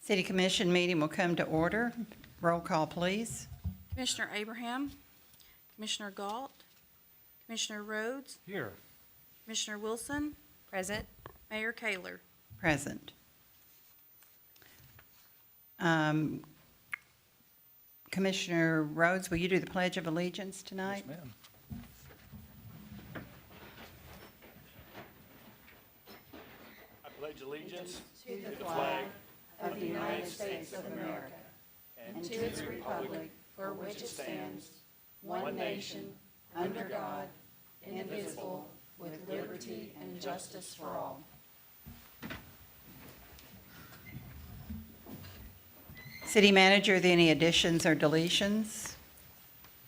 City Commission meeting will come to order. Roll call, please. Commissioner Abraham, Commissioner Galt, Commissioner Rhodes, Here. Commissioner Wilson, Present. Mayor Kaler. Present. Commissioner Rhodes, will you do the Pledge of Allegiance tonight? Yes, ma'am. I pledge allegiance To the flag of the United States of America and to its republic for which it stands, one nation, under God, indivisible, with liberty and justice for all. City Manager, are there any additions or deletions?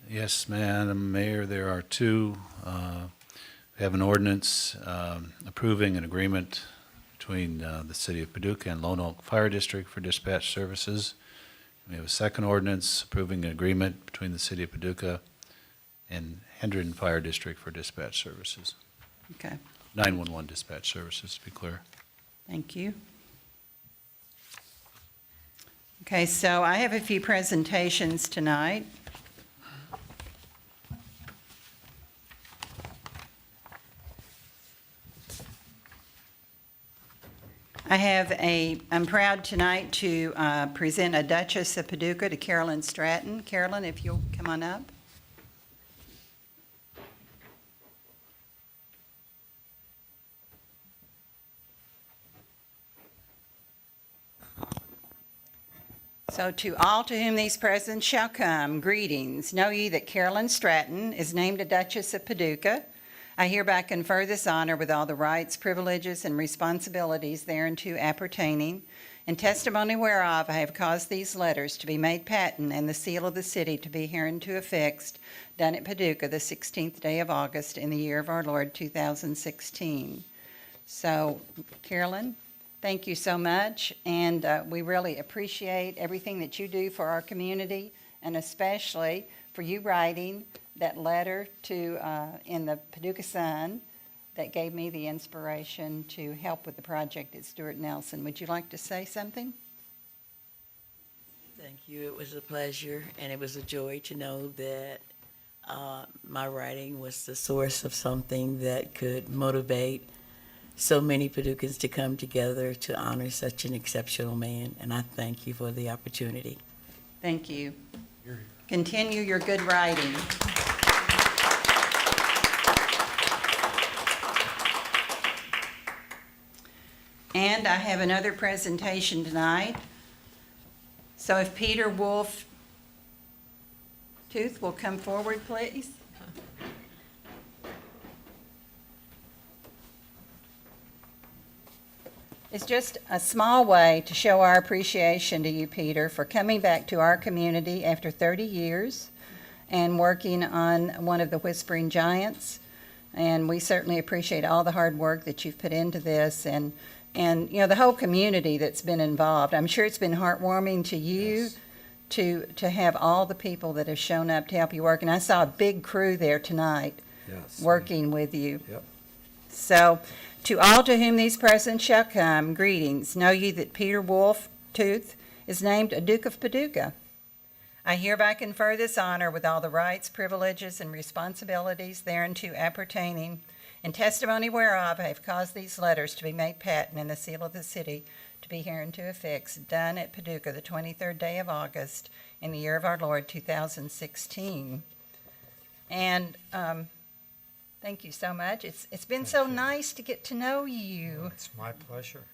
Yes, Madam Mayor, there are two. We have an ordinance approving an agreement between the City of Paducah and Lone Oak Fire District for dispatch services. We have a second ordinance approving an agreement between the City of Paducah and Hendron Fire District for dispatch services. Okay, 911 dispatch services, to be clear. thank you. Okay, so I have a few presentations tonight. I'm proud tonight to present a Duchess of Paducah to Carolyn Stratton. Carolyn, if you'll come on up. So to all to whom these presents shall come, greetings. Know ye that Carolyn Stratton is named a Duchess of Paducah. I hereby confer this honor with all the rights, privileges, and responsibilities thereunto appertaining, in testimony whereof I have caused these letters to be made patent and the seal of the city to be hereunto affixed, done at Paducah the 16th day of August in the year of our Lord 2016. So, Carolyn, thank you so much, and we really appreciate everything that you do for our community, and especially for you writing that letter to in the Paducah Sun that gave me the inspiration to help with the project at Stuart Nelson. Would you like to say something? Thank you. It was a pleasure, and it was a joy to know that my writing was the source of something that could motivate so many Paducahans to come together to honor such an exceptional man, and I thank you for the opportunity. Thank you. Continue your good writing. And I have another presentation tonight. So if Peter Wolf Tooth will come forward, please. It's just a small way to show our appreciation to you, Peter, for coming back to our community after 30 years and working on one of the Whispering Giants. And we certainly appreciate all the hard work that you've put into this and you know, the whole community that's been involved. I'm sure it's been heartwarming to you. Yes. To have all the people that have shown up to help you work. And I saw a big crew there tonight working with you. Yep. So, to all to whom these presents shall come, greetings. Know ye that Peter Wolf Tooth is named a Duke of Paducah. I hereby confer this honor with all the rights, privileges, and responsibilities thereunto appertaining, in testimony whereof I have caused these letters to be made patent in the seal of the city to be hereunto affixed, done at Paducah the 23rd day of August in the year of our Lord 2016. And thank you so much. It's been so nice to get to know you. It's my pleasure.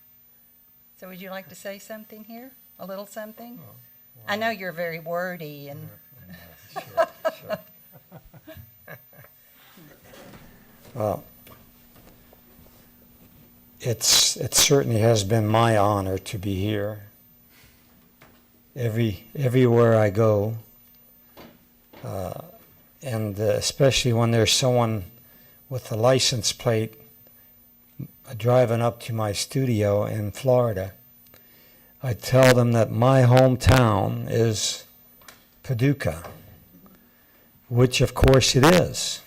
So would you like to say something here? A little something? Oh, I know you're very wordy and Sure, sure. Well, it certainly has been my honor to be here. Everywhere I go, and especially when there's someone with a license plate driving up to my studio in Florida, I tell them that my hometown is Paducah, which of course it is.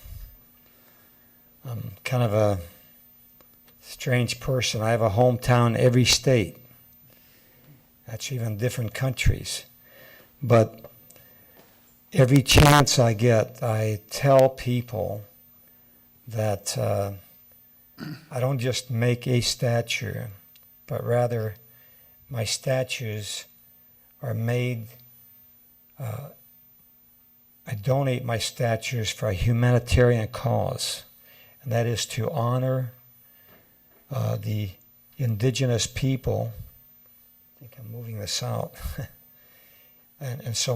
I'm kind of a strange person. I have a hometown every state. That's even different countries. But every chance I get, I tell people that I don't just make a statue, but rather my statues are made, I donate my statues for a humanitarian cause, and that is to honor the indigenous people. I think I'm moving this out. And so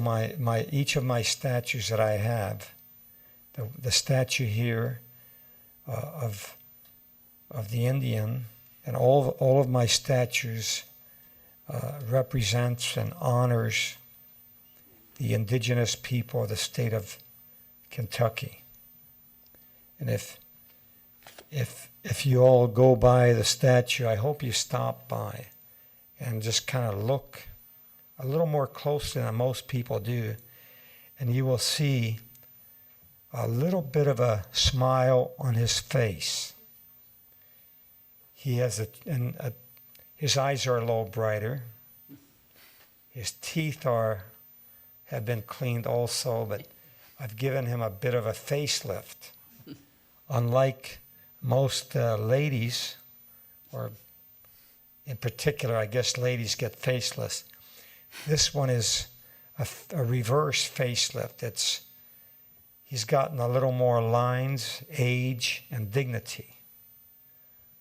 each of my statues that I have, the statue here of the Indian, and all of my statues represents and honors the indigenous people of the state of Kentucky. And if you all go by the statue, I hope you stop by and just kind of look a little more closely than most people do, and you will see a little bit of a smile on his face. He has his eyes are a little brighter. His teeth have been cleaned also, but I've given him a bit of a facelift. Unlike most ladies, or in particular, I guess ladies get facelifts. This one is a reverse facelift. He's gotten a little more lines, age, and dignity.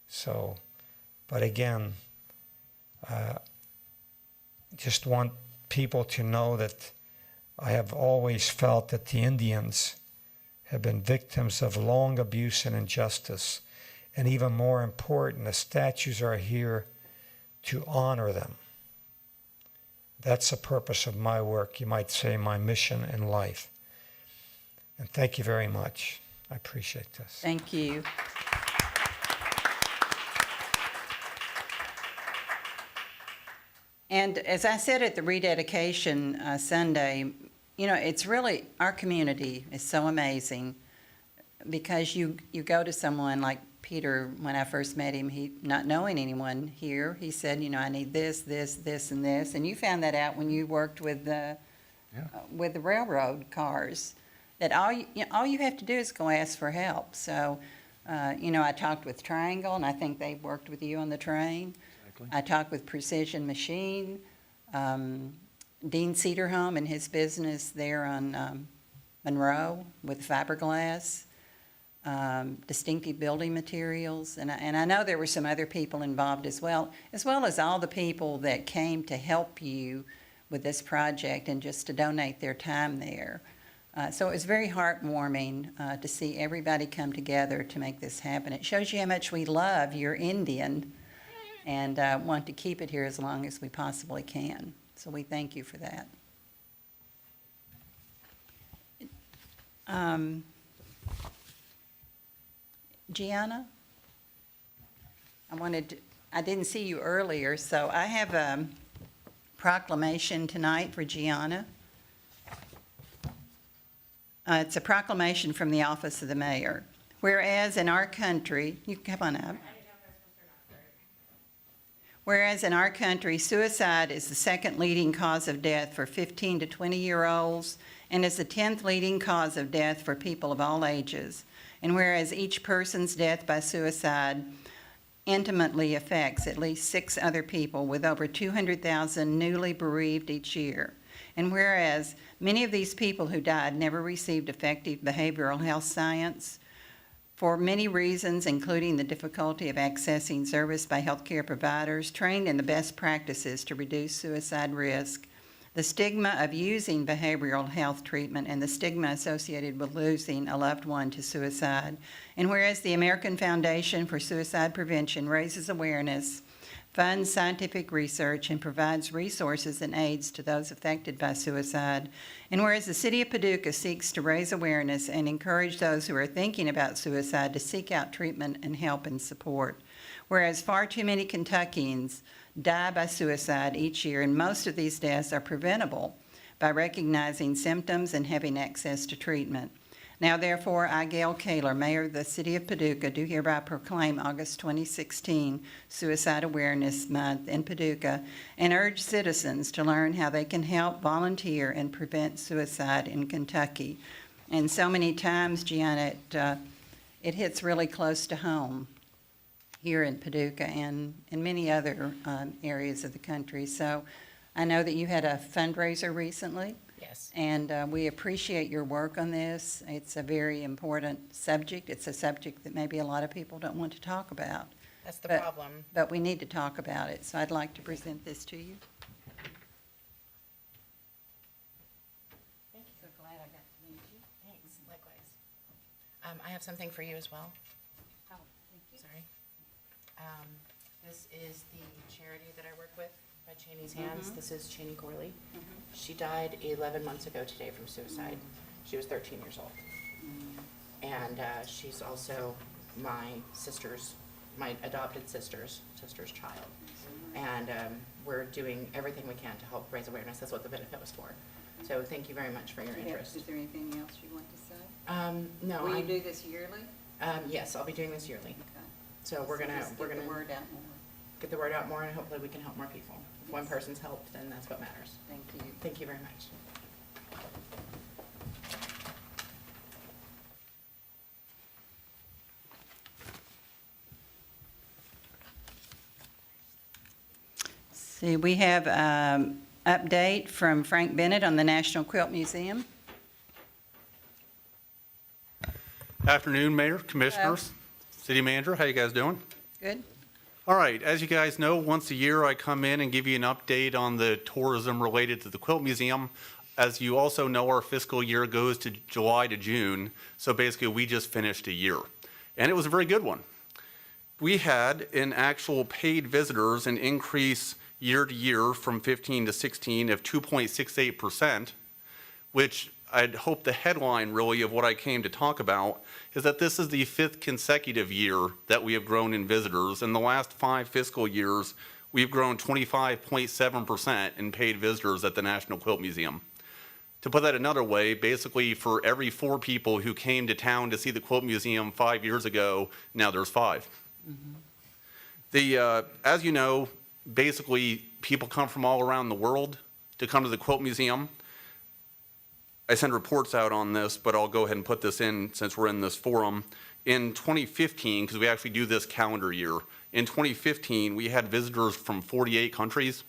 So, but again, just want people to know that I have always felt that the Indians have been victims of long abuse and injustice. And even more important, the statues are here to honor them. That's the purpose of my work, you might say my mission in life. And thank you very much. I appreciate this. Thank you. And as I said at the rededication Sunday, you know, it's really, our community is so amazing, because you go to someone like Peter. When I first met him, he, not knowing anyone here, he said, you know, I need this, this, this, and this. And you found that out when you worked with the railroad cars, that all you have to do is go ask for help. So, you know, I talked with Triangle, and I think they worked with you on the train. Exactly. I talked with Precision Machine, Dean Cedarholm and his business there on Monroe with fiberglass, Distinctive Building Materials, and I know there were some other people involved as well as all the people that came to help you with this project and just to donate their time there. So it was very heartwarming to see everybody come together to make this happen. It shows you how much we love your Indian and want to keep it here as long as we possibly can. So we thank you for that. Gianna, I didn't see you earlier, so I have a proclamation tonight for Gianna. It's a proclamation from the office of the mayor. Whereas in our country, you can come on up. Whereas in our country, suicide is the second leading cause of death for 15 to 20-year-olds and is the 10th leading cause of death for people of all ages. And whereas each person's death by suicide intimately affects at least 6 other people, with over 200,000 newly bereaved each year. And whereas many of these people who died never received effective behavioral health science, for many reasons, including the difficulty of accessing service by healthcare providers trained in the best practices to reduce suicide risk, the stigma of using behavioral health treatment, and the stigma associated with losing a loved one to suicide. And whereas the American Foundation for Suicide Prevention raises awareness, funds scientific research, and provides resources and aids to those affected by suicide. And whereas the City of Paducah seeks to raise awareness and encourage those who are thinking about suicide to seek out treatment and help and support. Whereas far too many Kentuckians die by suicide each year, and most of these deaths are preventable by recognizing symptoms and having access to treatment. Now therefore, I, Gail Kaler, Mayor of the City of Paducah, do hereby proclaim August 2016 Suicide Awareness Month in Paducah and urge citizens to learn how they can help volunteer and prevent suicide in Kentucky. And so many times, Gianna, it hits really close to home here in Paducah and in many other areas of the country. So I know that you had a fundraiser recently. Yes. And we appreciate your work on this. It's a very important subject. It's a subject that maybe a lot of people don't want to talk about, That's the But- problem. but we need to talk about it. So I'd like to present this to you. Thank you. So glad I got to meet you. Thanks, likewise. I have something for you as well. Oh, thank you. Sorry. This is the charity that I work with by Cheney's Hands. This is Cheney Corley. She died 11 months ago today from suicide. She was 13 years old. And she's also my adopted sister's child. And we're doing everything we can to help raise awareness. That's what the benefit was for. So thank you very much for your interest. Is there anything else you want to say? No, Will you do this yearly? yes, I'll be doing this yearly. Okay. So we're gonna Just get the word out more. get the word out more, and hopefully we can help more people. If one person's helped, then that's what matters. Thank you. Thank you very much. See, we have update from Frank Bennett on the National Quilt Museum. Afternoon, Mayor, Commissioners, City Manager, how you guys doing? Good? All right, as you guys know, once a year I come in and give you an update on the tourism related to the Quilt Museum. As you also know, our fiscal year goes to July to June, so basically we just finished a year. And it was a very good one. We had in actual paid visitors an increase year to year from 15 to 16 of 2.68%, which I'd hope the headline really of what I came to talk about is that this is the 5th consecutive year that we have grown in visitors. In the last 5 fiscal years, we've grown 25.7% in paid visitors at the National Quilt Museum. To put that another way, basically for every 4 people who came to town to see the Quilt Museum 5 years ago, now there's 5. As you know, basically people come from all around the world to come to the Quilt Museum. I send reports out on this, but I'll go ahead and put this in since we're in this forum. In 2015, because we actually do this calendar year, in 2015 we had visitors from 48 countries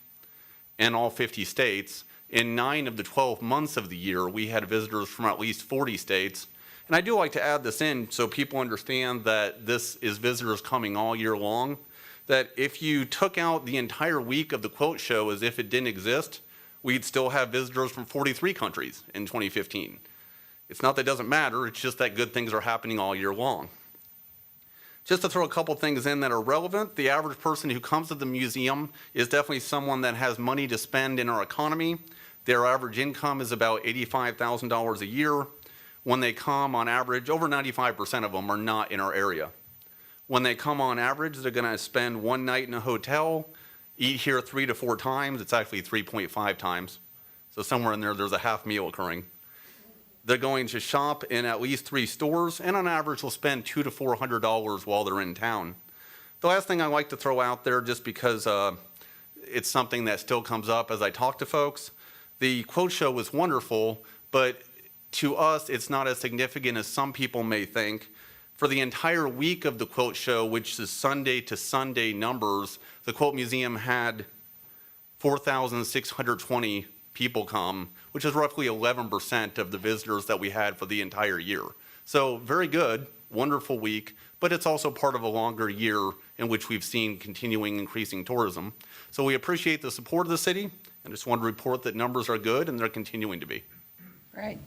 and all 50 states. In 9 of the 12 months of the year, we had visitors from at least 40 states. And I do like to add this in so people understand that this is visitors coming all year long, that if you took out the entire week of the quilt show as if it didn't exist, we'd still have visitors from 43 countries in 2015. It's not that it doesn't matter, it's just that good things are happening all year long. Just to throw a couple things in that are relevant, the average person who comes to the museum is definitely someone that has money to spend in our economy. Their average income is about $85,000 a year. When they come, on average, over 95% of them are not in our area. When they come on average, they're gonna spend one night in a hotel, eat here 3 to 4 times. It's actually 3.5 times. So somewhere in there, there's a half meal occurring. They're going to shop in at least 3 stores, and on average will spend $200 to $400 while they're in town. The last thing I like to throw out there, just because it's something that still comes up as I talk to folks, the quilt show was wonderful, but to us, it's not as significant as some people may think. For the entire week of the quilt show, which is Sunday to Sunday numbers, the Quilt Museum had 4,620 people come, which is roughly 11% of the visitors that we had for the entire year. So very good, wonderful week, but it's also part of a longer year in which we've seen continuing increasing tourism. So we appreciate the support of the city, and just want to report that numbers are good and they're continuing to be. Great.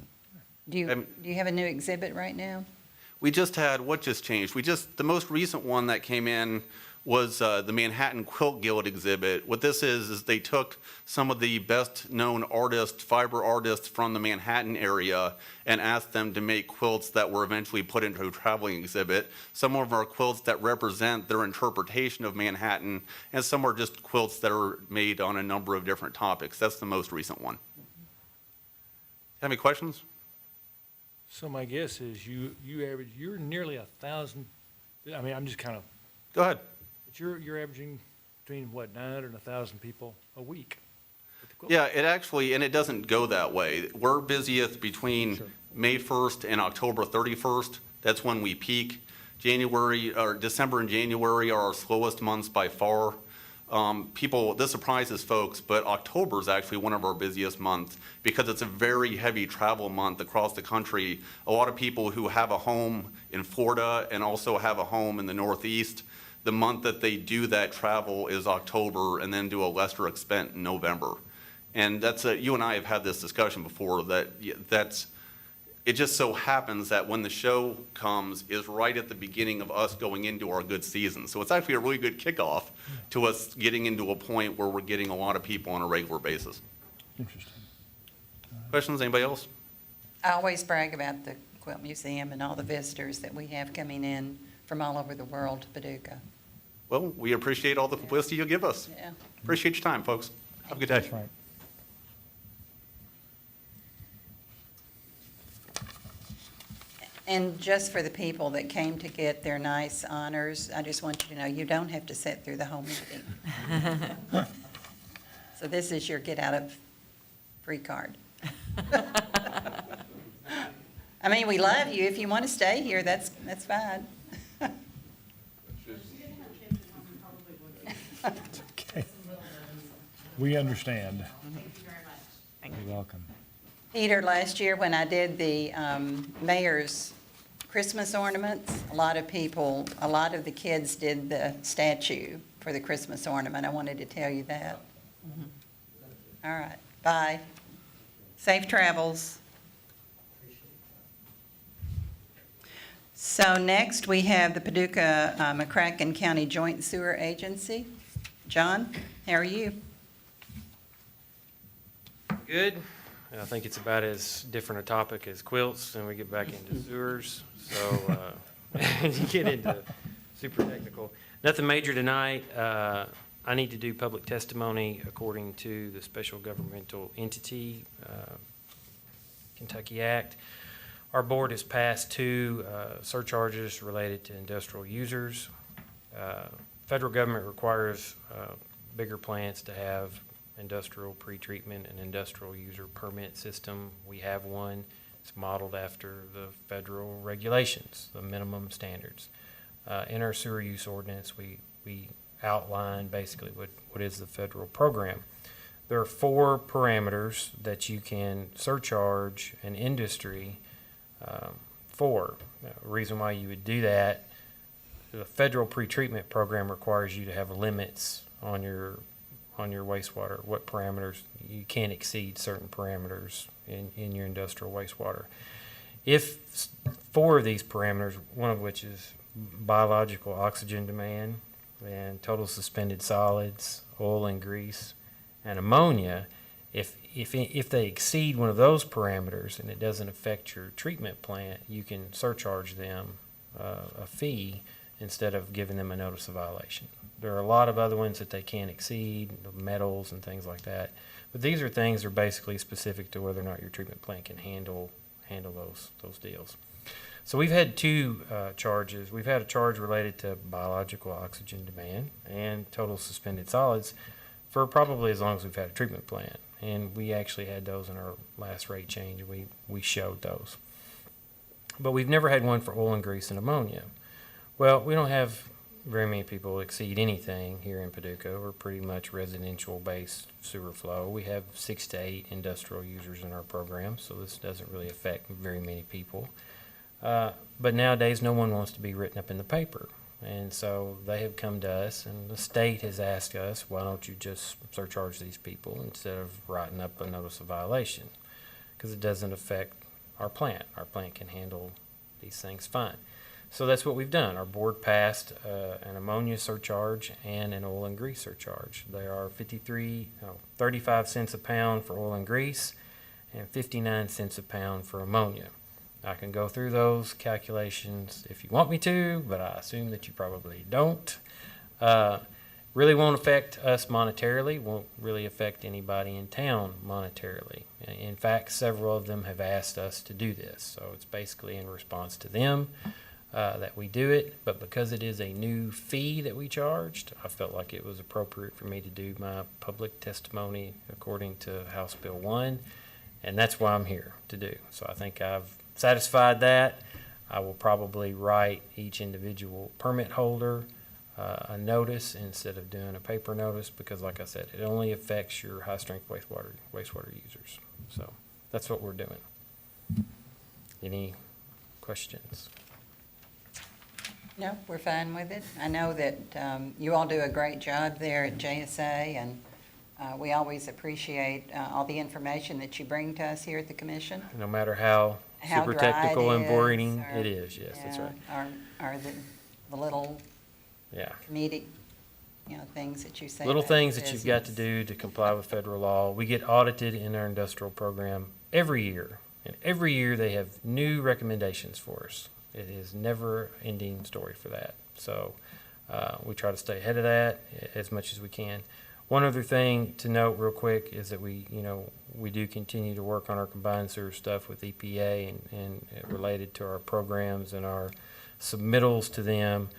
Do you have a new exhibit right now? We just had, what just changed? The most recent one that came in was the Manhattan Quilt Guild exhibit. What this is they took some of the best known artists, fiber artists from the Manhattan area and asked them to make quilts that were eventually put into a traveling exhibit. Some of our quilts that represent their interpretation of Manhattan, and some are just quilts that are made on a number of different topics. That's the most recent one. Have any questions? So my guess is you average, you're nearly 1,000, I mean, I'm just kind of, Go ahead. but you're averaging between, what, 900 and 1,000 people a week? with the quilt. Yeah, it actually, and it doesn't go that way. We're busiest between Sure. May 1st and October 31st. That's when we peak. January, or December and January are our slowest months by far. This surprises folks, but October is actually one of our busiest months because it's a very heavy travel month across the country. A lot of people who have a home in Florida and also have a home in the Northeast, the month that they do that travel is October, and then do a lesser extent in November. And you and I have had this discussion before, it just so happens that when the show comes is right at the beginning of us going into our good season. So it's actually a really good kickoff to us getting into a point where we're getting a lot of people on a regular basis. Interesting. Questions, anybody else? I always brag about the Quilt Museum and all the visitors that we have coming in from all over the world to Paducah. Well, we appreciate all the publicity you give us. Yeah. Appreciate your time, folks. Have a good day. That's right. And just for the people that came to get their nice honors, I just want you to know, you don't have to sit through the whole meeting. So this is your get out of free card. I mean, we love you. If you want to stay here, that's fine. Okay. We understand. You're welcome. Peter, last year when I did the mayor's Christmas ornaments, a lot of the kids did the statue for the Christmas ornament. I wanted to tell you that. All right, bye. Safe travels. So next, we have the Paducah McCracken County Joint Sewer Agency. John, how are you? Good. I think it's about as different a topic as quilts, and we get back into sewers. So you get into super technical. Nothing major tonight. I need to do public testimony according to the Special Governmental Entity Kentucky Act. Our board has passed two surcharges related to industrial users. Federal government requires bigger plants to have industrial pretreatment and industrial user permit system. We have one. It's modeled after the federal regulations, the minimum standards. In our sewer use ordinance, we outline basically what is the federal program. There are 4 parameters that you can surcharge an industry for. The reason why you would do that, the federal pretreatment program requires you to have limits on your wastewater, what parameters. You can't exceed certain parameters in your industrial wastewater. If 4 of these parameters, one of which is biological oxygen demand and total suspended solids, oil and grease, and ammonia, if they exceed one of those parameters and it doesn't affect your treatment plant, you can surcharge them a fee instead of giving them a notice of violation. There are a lot of other ones that they can't exceed, metals and things like that. But these are things that are basically specific to whether or not your treatment plant can handle those deals. So we've had 2 charges. We've had a charge related to biological oxygen demand and total suspended solids for probably as long as we've had a treatment plant. And we actually had those in our last rate change. We showed those. But we've never had one for oil and grease and ammonia. Well, we don't have very many people exceed anything here in Paducah. We're pretty much residential-based sewer flow. We have 6 to 8 industrial users in our program, so this doesn't really affect very many people. But nowadays, no one wants to be written up in the paper. And so they have come to us, and the state has asked us, why don't you just surcharge these people instead of writing up a notice of violation? Because it doesn't affect our plant. Our plant can handle these things fine. So that's what we've done. Our board passed an ammonia surcharge and an oil and grease surcharge. They are 35 cents a pound for oil and grease and 59 cents a pound for ammonia. I can go through those calculations if you want me to, but I assume that you probably don't. really won't affect us monetarily, won't really affect anybody in town monetarily. In fact, several of them have asked us to do this, so it's basically in response to them that we do it. But because it is a new fee that we charged, I felt like it was appropriate for me to do my public testimony according to House Bill 1, and that's what I'm here to do. So I think I've satisfied that. I will probably write each individual permit holder a notice instead of doing a paper notice, because like I said, it only affects your high-strength wastewater users. So that's what we're doing. Any questions? No, we're fine with it. I know that you all do a great job there at JSA, and we always appreciate all the information that you bring to us here at the commission. No matter how How super dry technical it and is, boring or- it is, yes, that's Yeah, right. Or the little Yeah. comedic, things that you say. Little about things that you've got to business. do to comply with federal law. We get audited in our industrial program every year, and every year they have new recommendations for us. It is never-ending story for that. So we try to stay ahead of that as much as we can. One other thing to note real quick is that we do continue to work on our combined sewer stuff with EPA and related to our programs and our submittals to them.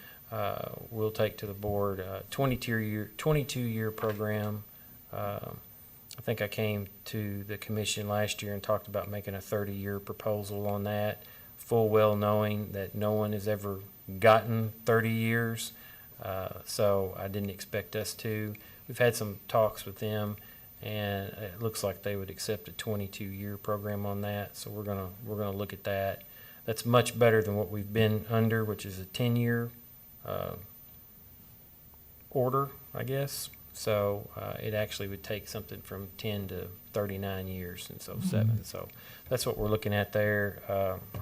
We'll take to the board a 22-year program. I think I came to the commission last year and talked about making a 30-year proposal on that, full well knowing that no one has ever gotten 30 years. So I didn't expect us to. We've had some talks with them, and it looks like they would accept a 22-year program on that. So we're gonna look at that. That's much better than what we've been under, which is a 10-year order, I guess. So it actually would take something from 10 to 39 years since 07. So that's what we're looking at there.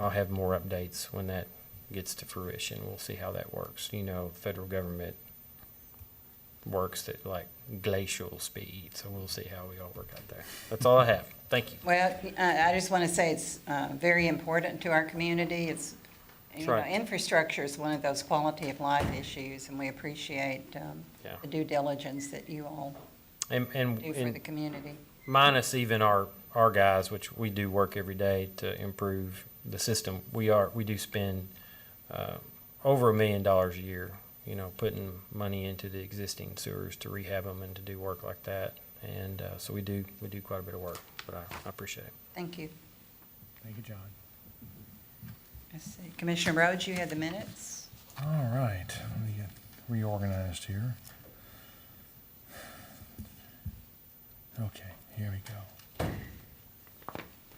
I'll have more updates when that gets to fruition. We'll see how that works. The federal government works at like glacial speed, so we'll see how we all work out there. That's all I have. Thank you. Well, I just want to say it's very important to our community. It's, right. infrastructure is one of those quality of life issues, and we appreciate Yeah. the due diligence that you all And do for the community. minus even our guys, which we do work every day to improve the system. We do spend over $1 million a year, putting money into the existing sewers to rehab them and to do work like that. And so we do quite a bit of work, but I appreciate it. Thank you. Thank you, John. Let's see. Commissioner Rhodes, you had the minutes. All right, let me get reorganized here. Okay, here we go.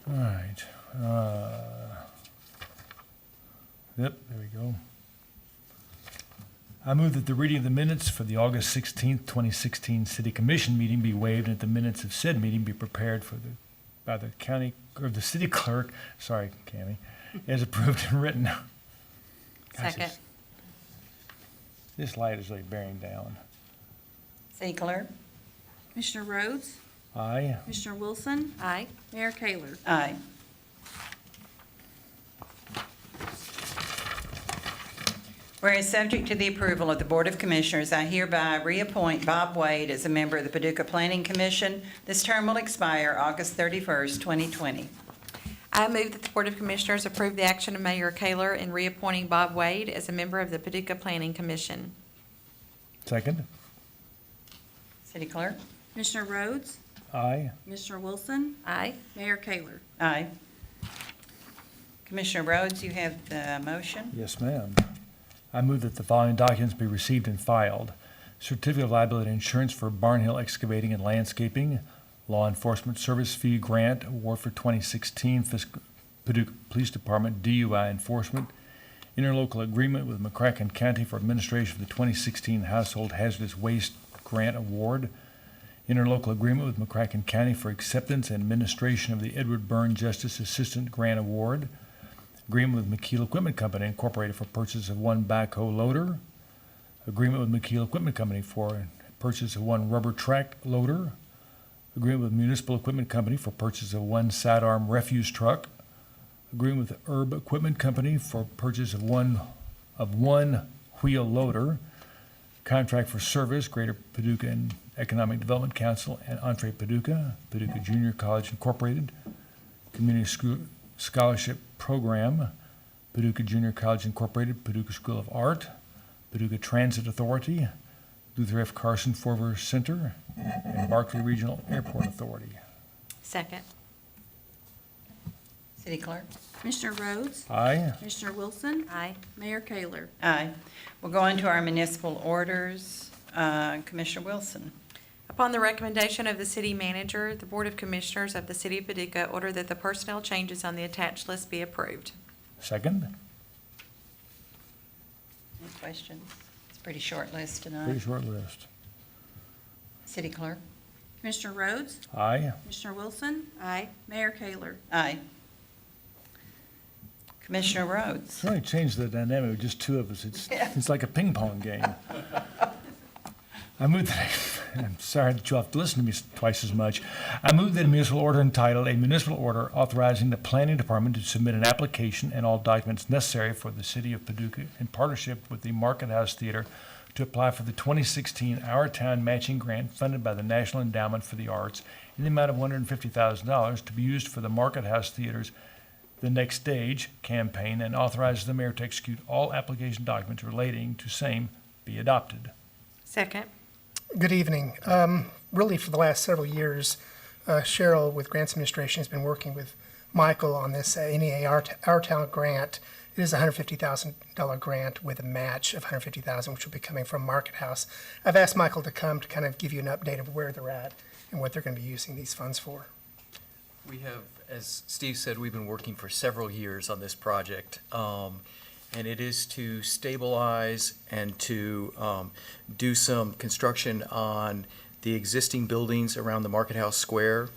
All right. Yep, there we go. I move that the reading of the minutes for the August 16th, 2016 City Commission meeting be waived and that the minutes of said meeting be prepared by the county, or the city clerk, sorry, Cammie, as approved and written. Gosh, Second. This light is really bearing down. City Clerk? Commissioner Rhodes? Aye. Commissioner Wilson? Aye. Mayor Kayler? Aye. Whereas subject to the approval of the Board of Commissioners, I hereby reappoint Bob Wade as a member of the Paducah Planning Commission. This term will expire August 31st, 2020. I move that the Board of Commissioners approve the action of Mayor Kayler in reappointing Bob Wade as a member of the Paducah Planning Commission. Second. City Clerk? Commissioner Rhodes? Aye. Commissioner Wilson? Aye. Mayor Kayler? Aye. Commissioner Rhodes, you have the motion. Yes, ma'am. I move that the following documents be received and filed. Certificate of liability insurance for Barnhill Excavating and Landscaping, Law Enforcement Service Fee Grant Award for 2016, Paducah Police Department DUI Enforcement, interlocal agreement with McCracken County for administration of the 2016 Household Hazardous Waste Grant Award, interlocal agreement with McCracken County for acceptance and administration of the Edward Byrne Justice Assistant Grant Award, agreement with McKeel Equipment Company Incorporated for purchase of one backhoe loader, agreement with McKeel Equipment Company for purchase of one rubber track loader, agreement with Municipal Equipment Company for purchase of one sidearm refuse truck, agreement with Herb Equipment Company for purchase of one wheel loader, contract for service, Greater Paducah and Economic Development Council and Entree Paducah, Paducah Junior College Incorporated, Community Scholarship Program, Paducah Junior College Incorporated, Paducah School of Art, Paducah Transit Authority, Luther F. Carson Forver Center, and Barclay Regional Airport Authority. Second. City Clerk? Commissioner Rhodes? Aye. Commissioner Wilson? Aye. Mayor Kayler? Aye. We'll go into our municipal orders. Commissioner Wilson? Upon the recommendation of the city manager, the Board of Commissioners of the City of Paducah order that the personnel changes on the attached list be approved. Second. Any questions? It's a pretty short list Pretty tonight. short list. City Clerk? Commissioner Rhodes? Aye. Commissioner Wilson? Aye. Mayor Kayler? Aye. Commissioner Rhodes? It's really changed the dynamic with just two of us. It's like a ping pong game. I move that, I'm sorry that you'll have to listen to me twice as much. I move that a municipal order entitled, "A Municipal Order Authorizing the Planning Department to Submit an Application and All Documents Necessary for the City of Paducah in partnership with the Market House Theater to apply for the 2016 Our Town Matching Grant funded by the National Endowment for the Arts in the amount of $150,000 to be used for the Market House Theater's The Next Stage campaign, and authorizes the mayor to execute all application documents relating to same be adopted." Second. Good evening. Really, for the last several years, Cheryl with Grants Administration has been working with Michael on this NEA Our Town grant. It is a $150,000 grant with a match of $150,000, which will be coming from Market House. I've asked Michael to come to kind of give you an update of where they're at and what they're going to be using these funds for. We have, as Steve said, we've been working for several years on this project. And it is to stabilize and to do some construction on the existing buildings around the Market House Square.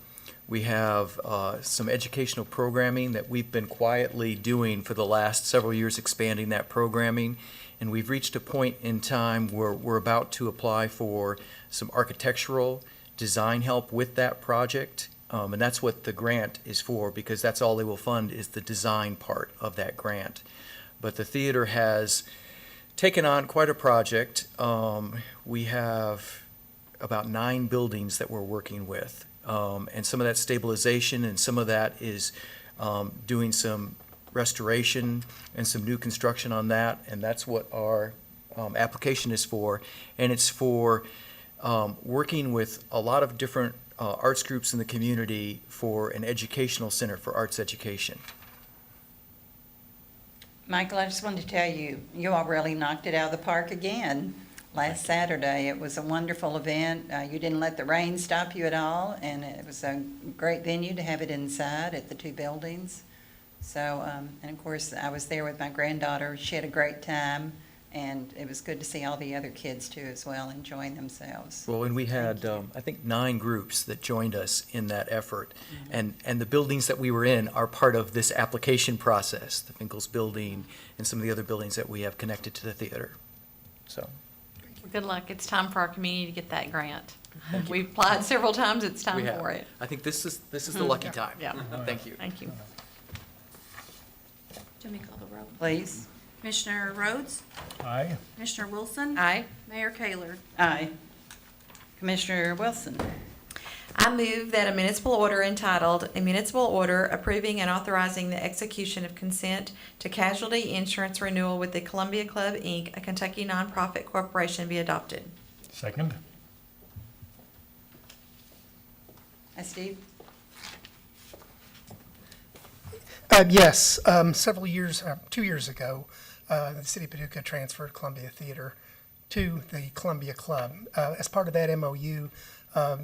We have some educational programming that we've been quietly doing for the last several years, expanding that programming. And we've reached a point in time where we're about to apply for some architectural design help with that project. And that's what the grant is for, because that's all they will fund is the design part of that grant. But the theater has taken on quite a project. We have about 9 buildings that we're working with. And some of that stabilization and some of that is doing some restoration and some new construction on that. And that's what our application is for. And it's for working with a lot of different arts groups in the community for an educational center for arts education. Michael, I just wanted to tell you, you all really knocked it out of the park again last Saturday. It was a wonderful event. You didn't let the rain stop you at all, and it was a great venue to have it inside at the 2 buildings. So, and of course, I was there with my granddaughter. She had a great time, and it was good to see all the other kids too as well, enjoying themselves. Well, and we had, I think, 9 groups that joined us in that effort. And the buildings that we were in are part of this application process, the Finkel's Building and some of the other buildings that we have connected to the theater. So, Good luck. It's time for our community to get that grant. We've applied several times. It's we time have. for it. I think this is the lucky time. Yeah. Thank you. Thank you. Do me call the roll? Please. Commissioner Rhodes? Aye. Commissioner Wilson? Aye. Mayor Kayler? Aye. Commissioner Wilson? I move that a municipal order entitled, "A Municipal Order Approving and Authorizing the Execution of Consent to Casualty Insurance Renewal with the Columbia Club, Inc., a Kentucky nonprofit corporation," be adopted. Second. Hi, Steve. Yes, several years, 2 years ago, the City of Paducah transferred Columbia Theater to the Columbia Club. As part of that MOU,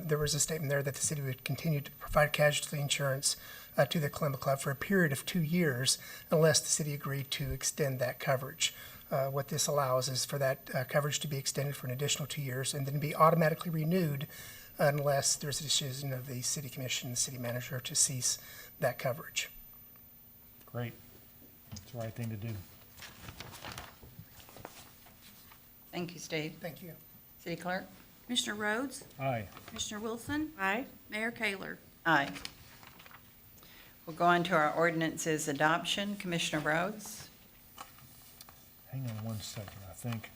there was a statement there that the city would continue to provide casualty insurance to the Columbia Club for a period of 2 years unless the city agreed to extend that coverage. What this allows is for that coverage to be extended for an additional 2 years and then be automatically renewed unless there's a decision of the City Commission and the city manager to cease that coverage. Great. It's the right thing to do. Thank you, Steve. Thank you. City Clerk? Commissioner Rhodes? Aye. Commissioner Wilson? Aye. Mayor Kayler? Aye. We'll go on to our ordinances adoption. Commissioner Rhodes? Hang on one second, I think.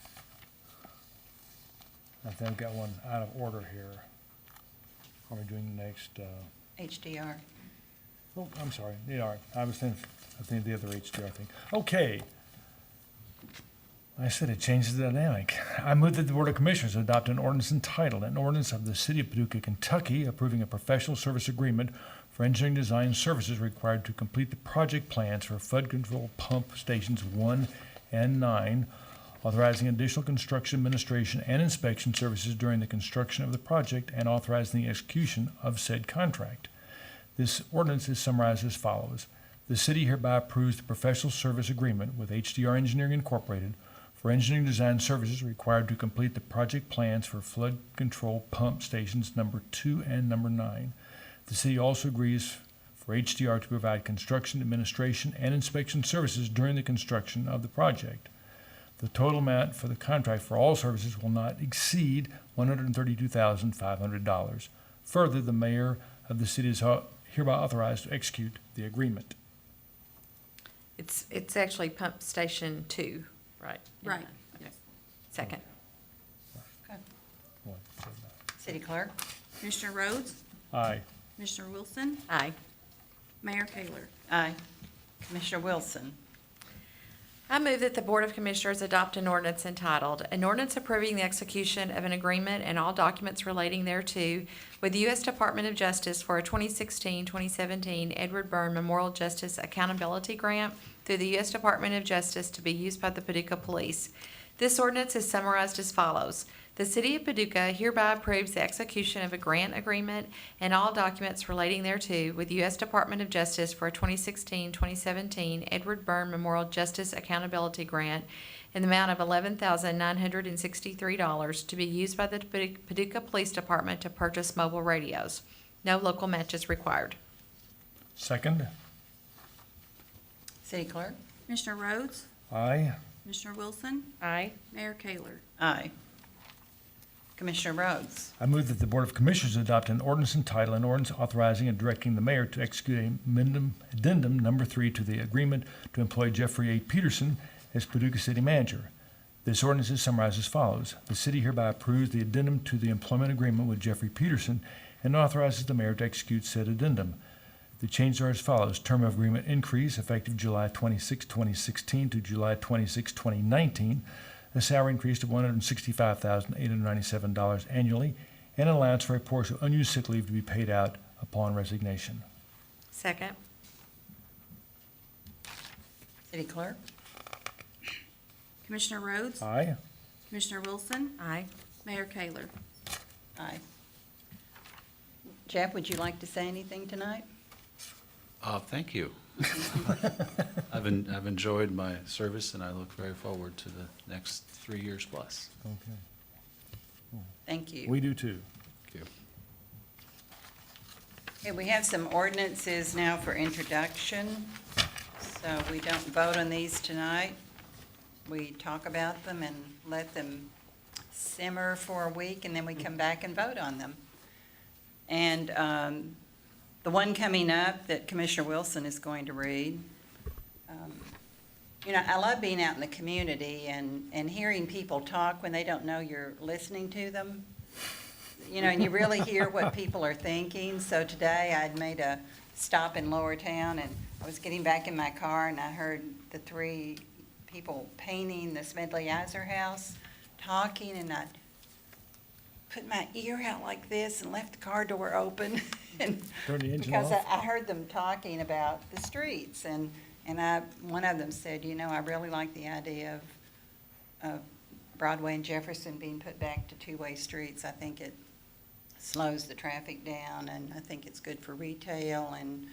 I think I've got one out of order here. Are we doing next, HDR. oh, I'm sorry, yeah, I think the other HDR thing. Okay. I said it changes the dynamic. I move that the Board of Commissioners adopt an ordinance entitled, an ordinance of the City of Paducah, Kentucky, approving a professional service agreement for engineering design services required to complete the project plans for flood control pump stations 1 and 9, authorizing additional construction, administration, and inspection services during the construction of the project, and authorizing the execution of said contract. This ordinance is summarized as follows. The city hereby approves the professional service agreement with HDR Engineering Incorporated for engineering design services required to complete the project plans for flood control pump stations number 2 and number 9. The city also agrees for HDR to provide construction, administration, and inspection services during the construction of the project. The total amount for the contract for all services will not exceed $132,500. Further, the mayor of the city is hereby authorized to execute the agreement. It's actually Pump Station 2, right? Right. Yes. Second. What? City Clerk? Commissioner Rhodes, Aye. Commissioner Wilson, Aye. Mayor Kayler. Aye. Commissioner Wilson? I move that the Board of Commissioners adopt an ordinance entitled, an ordinance approving the execution of an agreement and all documents relating thereto with the U.S. Department of Justice for a 2016-2017 Edward Byrne Memorial Justice Accountability Grant through the U.S. Department of Justice to be used by the Paducah Police. This ordinance is summarized as follows. The City of Paducah hereby approves the execution of a grant agreement and all documents relating thereto with the U.S. Department of Justice for a 2016-2017 Edward Byrne Memorial Justice Accountability Grant in the amount of $11,963 to be used by the Paducah Police Department to purchase mobile radios. No local match is required. Second? City Clerk? Commissioner Rhodes, Aye. Commissioner Wilson, Aye. Mayor Kayler. Aye. Commissioner Rhodes? I move that the Board of Commissioners adopt an ordinance entitled, an ordinance authorizing and directing the mayor to execute addendum number 3 to the agreement to employ Jeffrey A. Peterson as Paducah City Manager. This ordinance is summarized as follows. The city hereby approves the addendum to the employment agreement with Jeffrey Peterson and authorizes the mayor to execute said addendum. The changes are as follows. Term of agreement increase effective July 26, 2016 to July 26, 2019. A salary increase to $165,897 annually, and an allowance for a portion of unused sick leave to be paid out upon resignation. Second. City Clerk? Commissioner Rhodes, Aye. Commissioner Wilson, Aye. Mayor Kayler. Aye. Jeff, would you like to say anything tonight? Thank you. I've enjoyed my service, and I look very forward to the next 3 years plus. Okay. Thank you. We do too. Thank you. Okay, we have some ordinances now for introduction, so we don't vote on these tonight. We talk about them and let them simmer for a week, and then we come back and vote on them. And the one coming up that Commissioner Wilson is going to read, I love being out in the community and hearing people talk when they don't know you're listening to them. And you really hear what people are thinking. So today I'd made a stop in Lower Town, and I was getting back in my car, and I heard the 3 people painting the Smedley Iser house talking, and I put my ear out like this and left the car door open. And Turn the engine because off? I heard them talking about the streets, and one of them said, I really like the idea of Broadway and Jefferson being put back to 2-way streets. I think it slows the traffic down, and I think it's good for retail, and,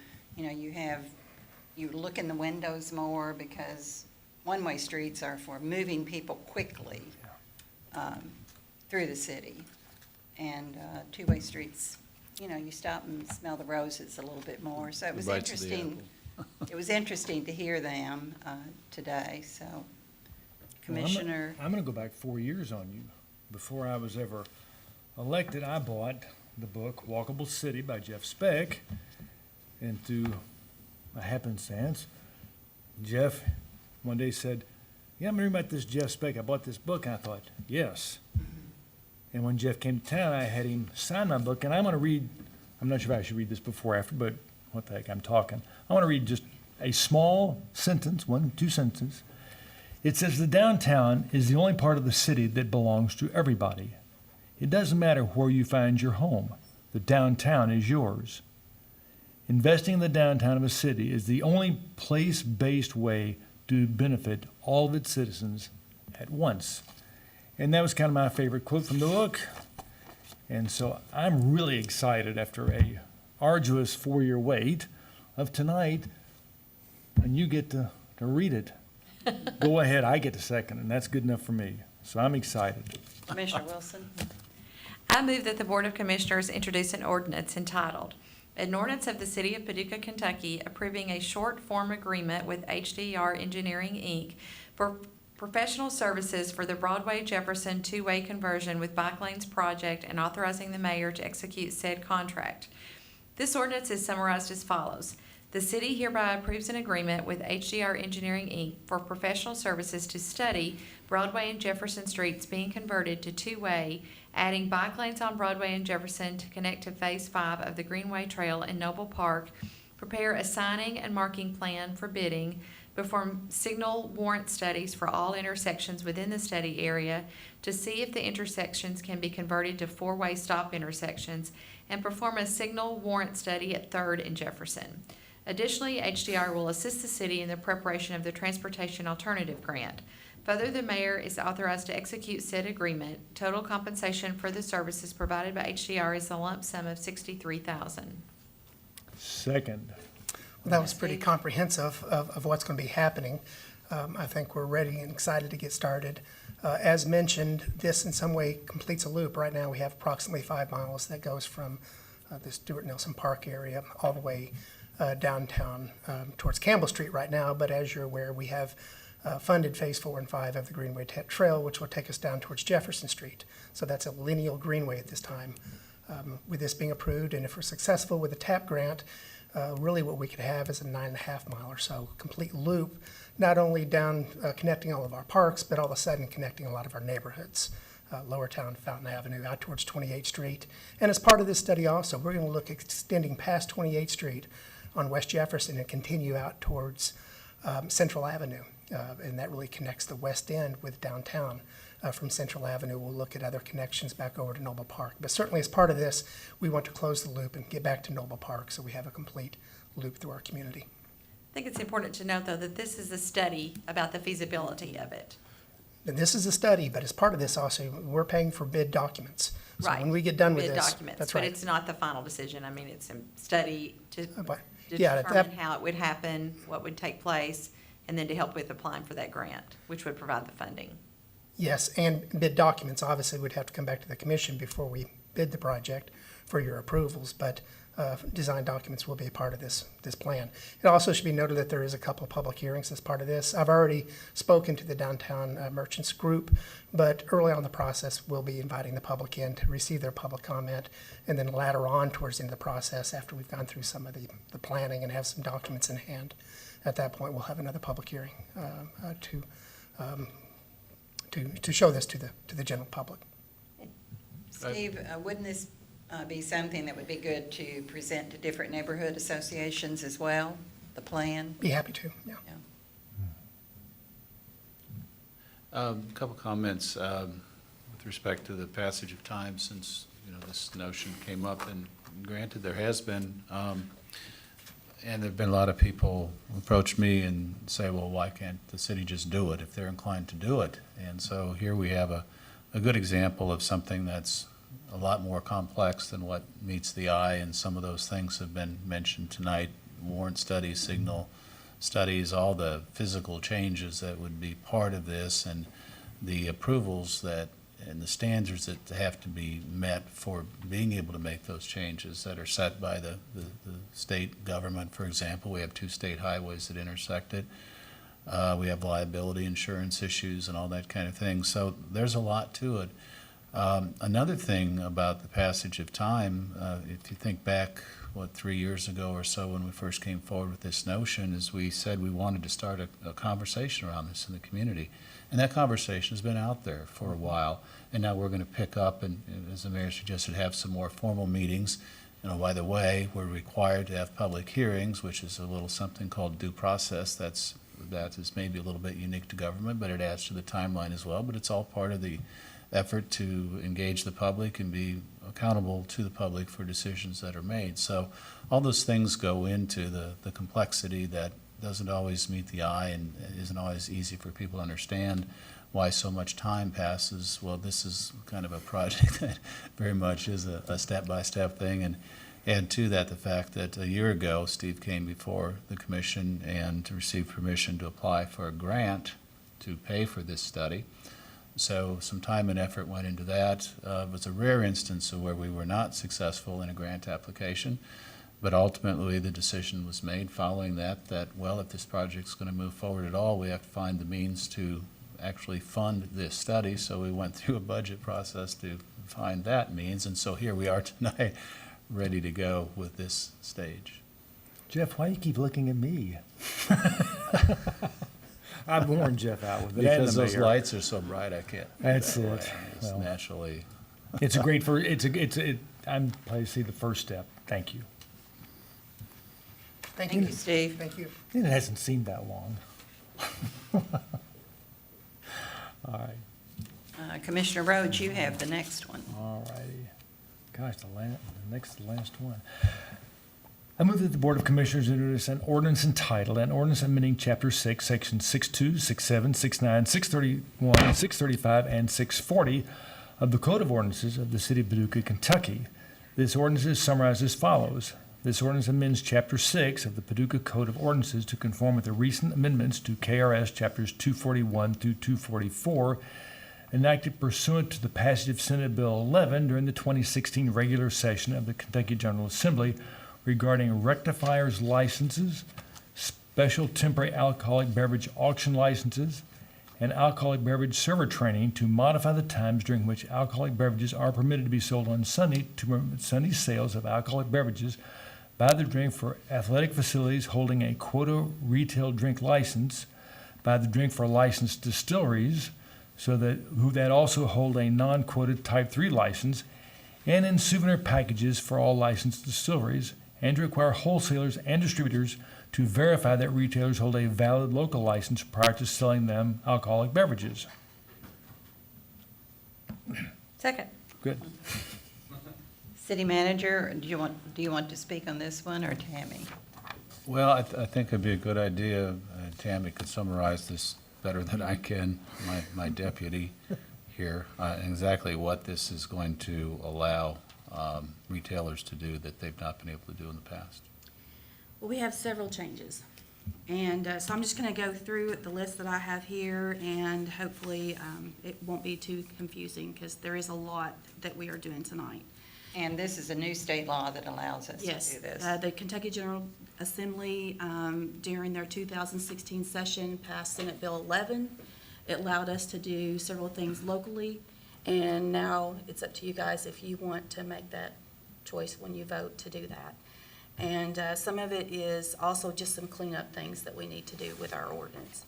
you look in the windows more, because one-way streets are for moving people quickly through the city. And 2-way streets, you stop and smell the roses a little bit more. So it was Bites of the interesting. It was interesting to hear them today, so. Well, Commissioner, I'm going to go back 4 years on you. Before I was ever elected, I bought the book Walkable City by Jeff Speck. And through a happenstance, Jeff one day said, I'm going to read about this Jeff Speck. I bought this book. And I thought, yes. And when Jeff came to town, I had him sign my book, and I'm going to read, I'm not sure if I should read this before or after, but what the heck, I'm talking. I want to read just a small sentence, 2 sentences. It says, "The downtown is the only part of the city that belongs to everybody. It doesn't matter where you find your home. The downtown is yours. Investing in the downtown of a city is the only place-based way to benefit all of its citizens at once." And that was kind of my favorite quote from the book. And so I'm really excited after a arduous 4-year wait of tonight, and you get to read it. Go ahead, I get to second, and that's good enough for me. So I'm excited. Commissioner Wilson? I move that the Board of Commissioners introduce an ordinance entitled, "An Ordinance of the City of Paducah, Kentucky approving a short-form agreement with HDR Engineering, Inc. for professional services for the Broadway and Jefferson two-way conversion with bike lanes project and authorizing the mayor to execute said contract." This ordinance is summarized as follows. The city hereby approves an agreement with HDR Engineering, Inc. for professional services to study Broadway and Jefferson streets being converted to two-way, adding bike lanes on Broadway and Jefferson to connect to Phase 5 of the Greenway Trail in Noble Park, prepare a signing and marking plan for bidding, perform signal warrant studies for all intersections within the study area to see if the intersections can be converted to four-way stop intersections, and perform a signal warrant study at 3rd and Jefferson. Additionally, HDR will assist the city in the preparation of the Transportation Alternative Grant. Further, the mayor is authorized to execute said agreement. Total compensation for the services provided by HDR is a lump sum of $63,000. Second. Well, that was pretty comprehensive of what's going to be happening. I think we're ready and excited to get started. As mentioned, this in some way completes a loop. Right now, we have approximately 5 miles that goes from the Stuart Nelson Park area all the way downtown towards Campbell Street right now. But as you're aware, we have funded Phase 4 and 5 of the Greenway Trail, which will take us down towards Jefferson Street. So that's a lineal greenway at this time. With this being approved, and if we're successful with the TAP grant, really what we could have is a 9.5 mile or so complete loop, not only down connecting all of our parks, but all of a sudden connecting a lot of our neighborhoods, Lower Town, Fountain Avenue, out towards 28th Street. And as part of this study also, we're going to look at extending past 28th Street on West Jefferson and continue out towards Central Avenue. And that really connects the west end with downtown. From Central Avenue, we'll look at other connections back over to Noble Park. But certainly as part of this, we want to close the loop and get back to Noble Park so we have a complete loop through our community. I think it's important to note, though, that this is a study about the feasibility of it. And this is a study, but as part of this also, we're paying for bid documents. So Right. when we get done with Bid this, documents, that's but right. it's not the final decision. I mean, it's a study to But, yeah, determine how it would happen, what would take place, and then to help with applying for that grant, which would provide the funding. Yes, and bid documents, obviously, would have to come back to the commission before we bid the project for your approvals, but design documents will be a part of this plan. It also should be noted that there is a couple of public hearings as part of this. I've already spoken to the Downtown Merchants Group, but early on in the process, we'll be inviting the public in to receive their public comment, and then later on towards the end of the process, after we've gone through some of the planning and have some documents in hand, at that point, we'll have another public hearing to show this to the general public. Steve, wouldn't this be something that would be good to present to different neighborhood associations as well, the plan? Be happy to, yeah. A couple comments with respect to the passage of time since, this notion came up, and granted, there has been, and there've been a lot of people who approach me and say, well, why can't the city just do it if they're inclined to do it? And so here we have a good example of something that's a lot more complex than what meets the eye, and some of those things have been mentioned tonight: warrant studies, signal studies, all the physical changes that would be part of this, and the approvals that and the standards that have to be met for being able to make those changes that are set by the state government. For example, we have 2 state highways that intersect it. We have liability insurance issues and all that kind of thing. So there's a lot to it. Another thing about the passage of time, if you think back 3 years ago or so when we first came forward with this notion, is we said we wanted to start a conversation around this in the community. And that conversation has been out there for a while. And now we're going to pick up and, as the mayor suggested, have some more formal meetings. By the way, we're required to have public hearings, which is a little something called due process. That is maybe a little bit unique to government, but it adds to the timeline as well. But it's all part of the effort to engage the public and be accountable to the public for decisions that are made. So all those things go into the complexity that doesn't always meet the eye and isn't always easy for people to understand why so much time passes. Well, this is kind of a project that very much is a step-by-step thing. And add to that the fact that a year ago, Steve came before the commission and received permission to apply for a grant to pay for this study. So some time and effort went into that. It was a rare instance of where we were not successful in a grant application. But ultimately, the decision was made following that, well, if this project's going to move forward at all, we have to find the means to actually fund this study. So we went through a budget process to find that means. And so here we are tonight, ready to go with this stage. Jeff, why do you keep looking at me? I've worn Jeff out with it. and Because the those mayor. lights are so bright, I can't. do That's that it. way. It's Well. naturally. It's a great I'm pleased to see the first step. Thank you. Thank Thank you. you, Steve. Thank you. It hasn't seemed that long. All right, Commissioner Rhodes, you have the next one. all righty. Gosh, the next to last one. I move that the Board of Commissioners introduce an ordinance entitled, an ordinance amending Chapter 6, Sections 62, 67, 69, 631, 635, and 640 of the Code of Ordinances of the City of Paducah, Kentucky. This ordinance is summarized as follows. This ordinance amends Chapter 6 of the Paducah Code of Ordinances to conform with the recent amendments to KRS Chapters 241 through 244, enacted pursuant to the passage of Senate Bill 11 during the 2016 regular session of the Kentucky General Assembly regarding rectifiers licenses, special temporary alcoholic beverage auction licenses, and alcoholic beverage server training to modify the times during which alcoholic beverages are permitted to be sold on Sunday to permit Sunday sales of alcoholic beverages by the drink for athletic facilities holding a quota retail drink license, by the drink for licensed distilleries, who also hold a non-quoted Type 3 license, and in souvenir packages for all licensed distilleries, and to require wholesalers and distributors to verify that retailers hold a valid local license prior to selling them alcoholic beverages. Second. Good. City Manager, do you want to speak on this one, or Tammy? Well, I think it'd be a good idea, Tammy could summarize this better than I can, my deputy here, exactly what this is going to allow retailers to do that they've not been able to do in the past. Well, we have several changes. And so I'm just going to go through the list that I have here, and hopefully it won't be too confusing, because there is a lot that we are doing tonight. And this is a new state law that allows us to Yes, do this. the Kentucky General Assembly, during their 2016 session, passed Senate Bill 11. It allowed us to do several things locally, and now it's up to you guys if you want to make that choice when you vote to do that. And some of it is also just some cleanup things that we need to do with our ordinance.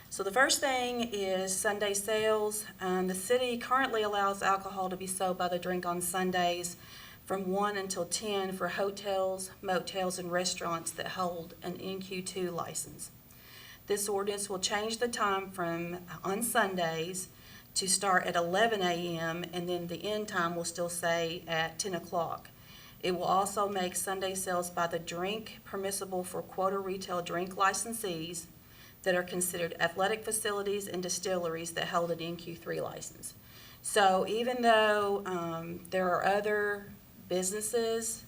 So the first thing is Sunday sales. The city currently allows alcohol to be sold by the drink on Sundays from 1 until 10 for hotels, motels, and restaurants that hold an NQ2 license. This ordinance will change the time from on Sundays to start at 11 a.m. and then the end time will still say at 10 o'clock. It will also make Sunday sales by the drink permissible for quota retail drink licensees that are considered athletic facilities and distilleries that hold an NQ3 license. So even though there are other businesses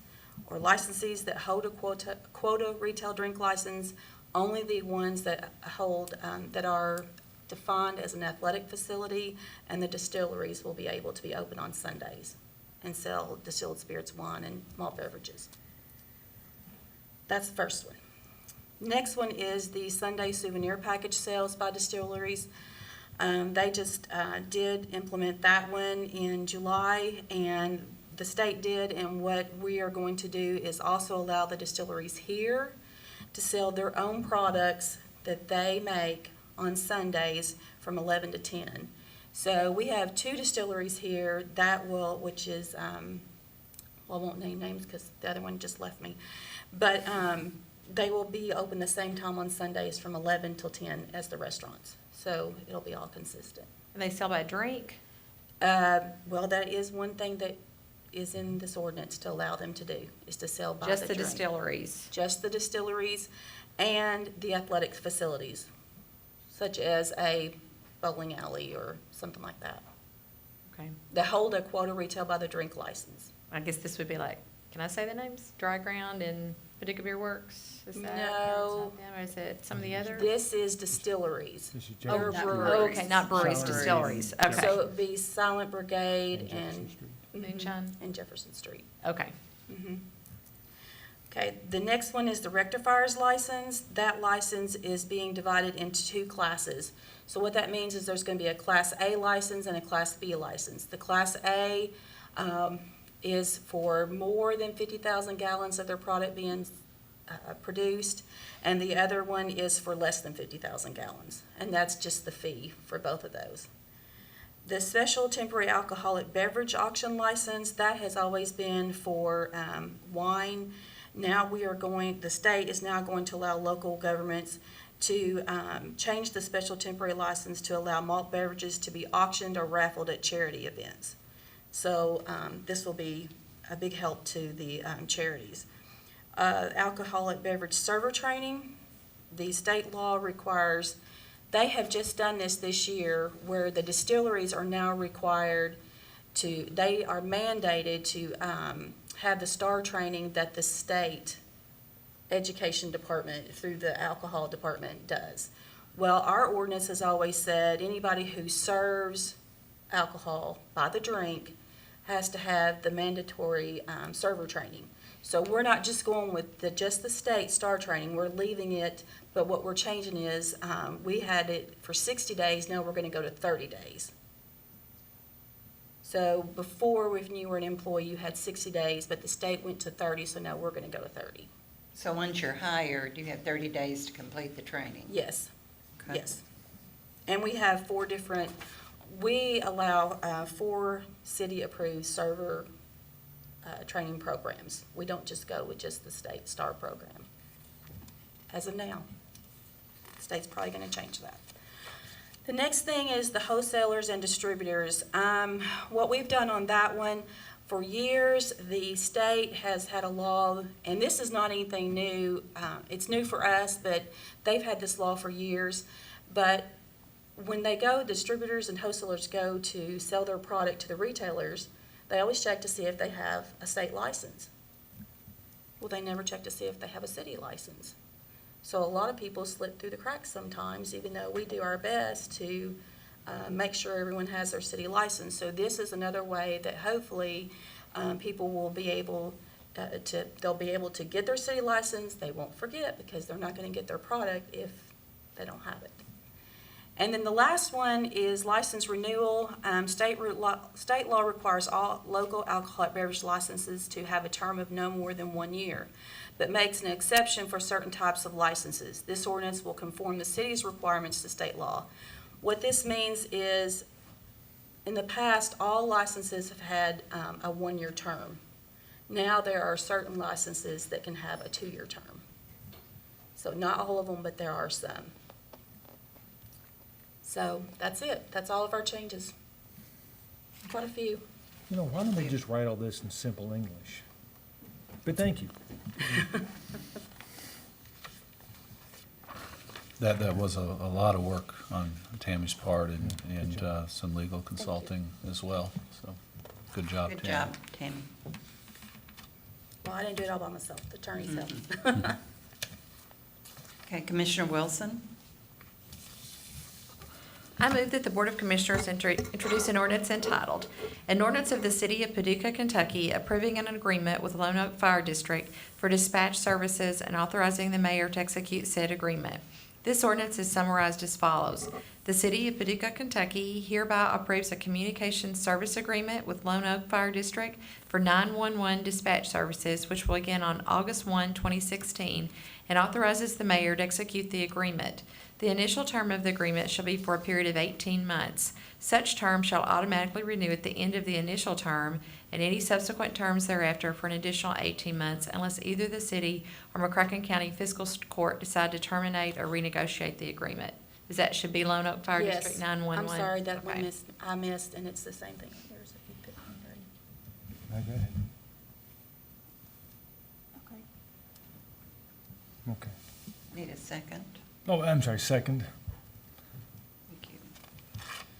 or licensees that hold a quota retail drink license, only the ones that hold, that are defined as an athletic facility and the distilleries will be able to be open on Sundays and sell distilled spirits, wine, and malt beverages. That's the first one. Next one is the Sunday souvenir package sales by distilleries. They just did implement that one in July, and the state did and what we are going to do is also allow the distilleries here to sell their own products that they make on Sundays from 11 to 10. So we have 2 distilleries here that will, which is, well, I won't name names because the other one just left me. But they will be open the same time on Sundays from 11 till 10 as the restaurants. So it'll be all consistent. And they sell by drink? Well, that is one thing that is in this ordinance to allow them to do, is to sell by the Just the drink. distilleries? Just the distilleries and the athletic facilities, such as a bowling alley or something like that. Okay. That hold a quota retail by the drink license. I guess this would be like, can I say the names? Dry Ground and Paducah Beer Works? Is that? No. Or is it some of the others? This is distilleries. This is They're Jefferson. breweries. Okay, not breweries, Sorry. distilleries. So Okay. it'd be Silent Brigade Jefferson Street. Moonshine? and Jefferson Street. Okay. Okay, the next one is the rectifier's license. That license is being divided into 2 classes. So what that means is there's going to be a Class A license and a Class B license. The Class A is for more than 50,000 gallons of their product being produced, and the other one is for less than 50,000 gallons, and that's just the fee for both of those. The special temporary alcoholic beverage auction license, that has always been for wine. Now the state is now going to allow local governments to change the special temporary license to allow malt beverages to be auctioned or raffled at charity events. So this will be a big help to the charities. Alcoholic beverage server training, the state law requires, they have just done this year, where the distilleries are now required to, they are mandated to have the STAR training that the state education department through the alcohol department does. Well, our ordinance has always said anybody who serves alcohol by the drink has to have the mandatory server training. So we're not just going with just the state STAR training, we're leaving it, but what we're changing is, we had it for 60 days, now we're gonna go to 30 days. So before, when you were an employee, you had 60 days, but the state went to 30, so now we're gonna go to 30. So once you're hired, you have 30 days to complete the training? Yes, Okay. yes. And we have 4 different, we allow 4 city-approved server training programs. We don't just go with just the state STAR program, as of now. The state's probably gonna change that. The next thing is the wholesalers and distributors. What we've done on that one, for years, the state has had a law, and this is not anything new. It's new for us, but they've had this law for years. But when distributors and wholesalers go to sell their product to the retailers, they always check to see if they have a state license. Well, they never check to see if they have a city license. So a lot of people slip through the cracks sometimes, even though we do our best to make sure everyone has their city license. So this is another way that hopefully people will be able they'll be able to get their city license. They won't forget, because they're not going to get their product if they don't have it. And then the last one is license renewal. State law requires all local alcoholic beverage licenses to have a term of no more than 1 year, but makes an exception for certain types of licenses. This ordinance will conform the city's requirements to state law. What this means is, in the past, all licenses have had a 1-year term. Now there are certain licenses that can have a 2-year term. So not all of them, but there are some. So that's it. That's all of our changes. Quite a few. You know, why don't they just write all this in simple English? But thank you. That was a lot of work on Tammy's part and some legal consulting as well, so good job, Tammy. Good job, Tammy. Well, I didn't do it all by myself. The attorneys helped. Okay, Commissioner Wilson? I move that the Board of Commissioners introduce an ordinance entitled, "An Ordinance of the City of Paducah, Kentucky approving an agreement with Lone Oak Fire District for dispatch services and authorizing the mayor to execute said agreement." This ordinance is summarized as follows. The City of Paducah, Kentucky hereby approves a communications service agreement with Lone Oak Fire District for 911 dispatch services, which will begin on August 1, 2016, and authorizes the mayor to execute the agreement. The initial term of the agreement shall be for a period of 18 months. Such term shall automatically renew at the end of the initial term and any subsequent terms thereafter for an additional 18 months unless either the city or McCracken County Fiscal Court decide to terminate or renegotiate the agreement. Is that should be Lone Oak Fire Yes. District 911? I'm sorry, that one Okay. I missed, and it's the same thing. Here's if you pick one, Go ahead. Okay. Okay. Need a second? Oh, I'm sorry, second. Thank you.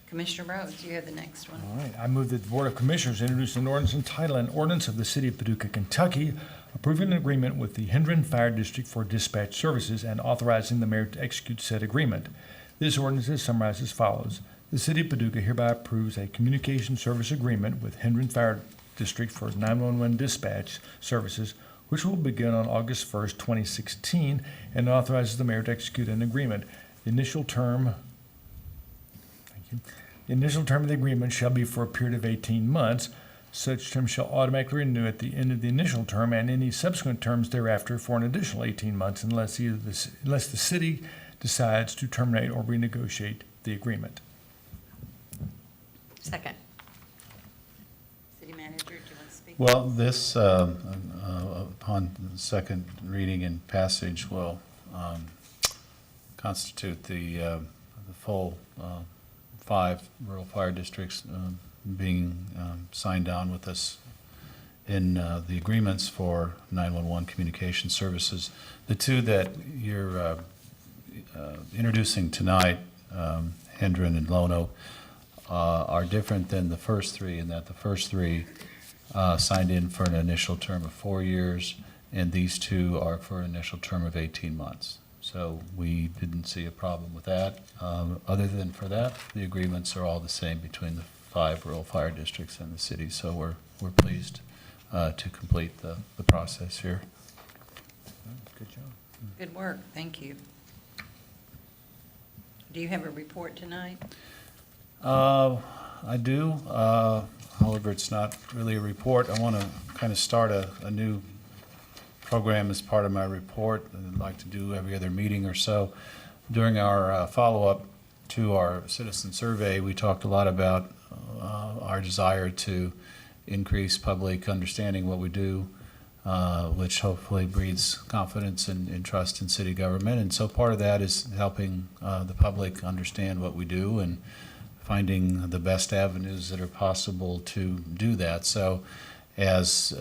Commissioner Rhodes, you have the next one. All right, I move that the Board of Commissioners introduce an ordinance entitled, an ordinance of the City of Paducah, Kentucky, approving an agreement with the Hendron Fire District for dispatch services and authorizing the mayor to execute said agreement. This ordinance is summarized as follows. The City of Paducah hereby approves a communication service agreement with Hendron Fire District for 911 dispatch services, which will begin on August 1st, 2016, and authorizes the mayor to execute an agreement. The initial term of the agreement shall be for a period of 18 months. Such term shall automatically renew at the end of the initial term and any subsequent terms thereafter for an additional 18 months unless the city decides to terminate or renegotiate the agreement. Second. City manager, do you want to speak? Well, this, upon second reading and passage, will constitute the full 5 rural fire districts being signed on with us in the agreements for 911 communication services. The two that you're introducing tonight, Hendron and Lone Oak, are different than the first 3 in that the first 3 signed in for an initial term of 4 years, and these 2 are for an initial term of 18 months. So we didn't see a problem with that. Other than for that, the agreements are all the same between the 5 rural fire districts and the city. So we're pleased to complete the process here. Good job. Good work, thank you. Do you have a report tonight? I do. However, it's not really a report. I want to kind of start a new program as part of my report that I'd like to do every other meeting or so. During our follow-up to our citizen survey, we talked a lot about our desire to increase public understanding what we do, which hopefully breeds confidence and trust in city government. And so part of that is helping the public understand what we do and finding the best avenues that are possible to do that. So as